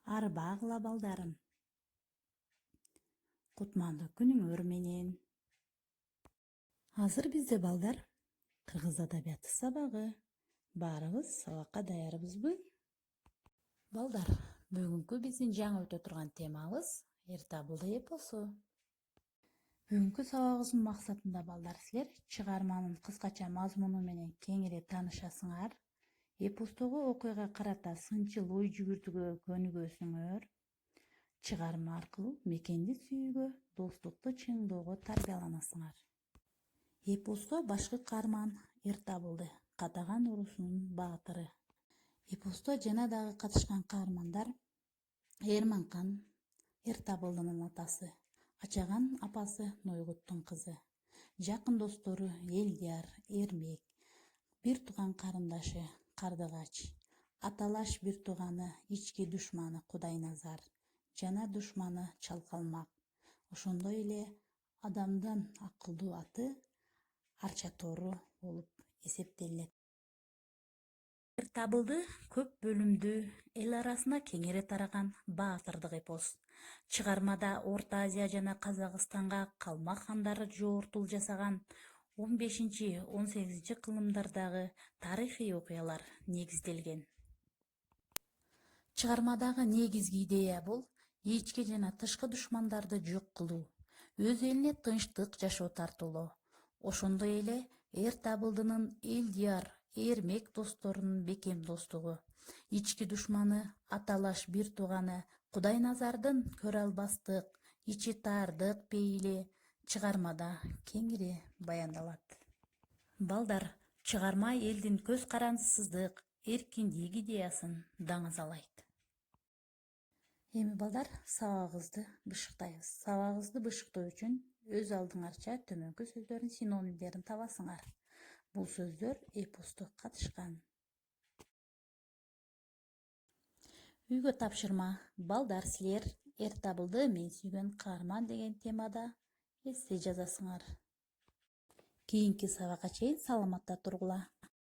Арбагыла балдарым. Кутмандуу күнүңөр менен. Азыр бизде балдар кыргыз адабияты сабагы. Баарыбыз сабакка даярбызбы? Балдар, бүгүнкү биздин жаңы өтө турган темабыз Эртабылды эпосу. Бүгүнкү сабагыбыздын максатында балдар силер чыгарманын кыскача мазмуну менен кеңири таанышасыңар. Эпостогу окуяга карата сынчыл ой жүгүртүүгө көнүгөсүңөр. Чыгарма аркылуу мекенди сүйүүгө, достукту чыңдоого тарбияланасыңар. Эпосто башкы каарман Эртабылды, Катаган урусунун баатыры. Эпосто жана дагы катышкан каармандар Эрманкан, Эртабылдынын атасы, Ачаган апасы Нойгуттун кызы, жакын достору Элдияр, Эрмек, бир тууган карындашы Кардыгач, аталаш бир тууганы ички душманы Кудайназар, жана душманы Чалкалмак. Ошондой эле адамдан акылдуу аты Арчатору болуп эсептелет. Эртабылды көп бөлүмдүү, эл арасына кеңири тараган баатырдык эпос. Чыгармада Орто Азия жана Казакстанга калмак хандары жоортул жасаган 15-18 кылымдардагы тарыхый окуялар негизделген. Чыгармадагы негизги идея бул ички жана тышкы душмандарды жок кылуу, өз элине тынчтык жашоо тартуулоо. Ошондой эле Эртабылдынын Элдияр, Эрмек досторунун бекем достугу, ички душманы аталаш бир тууганы Кудайназардын көрө албастык, ичи таардык пейили чыгармада кеңири баяндалат. Балдар, чыгарма элдин көз карандысыздык, эркиндик идеясын даңазалайт. Эми балдар, сабагыбызды бышыктайбыз. Сабагыбызды бышыктоо үчүн өз алдыңарча төмөнкү сөздөрдүн синонимдерин табасыңар. Бул сөздөр эпосту катышкан. Үйгө тапшырма. Балдар, силер Эртабылды мен сүйгөн каарман деген темада эссе жазасыңар. Кийинки сабакка чейин саламатта тургула.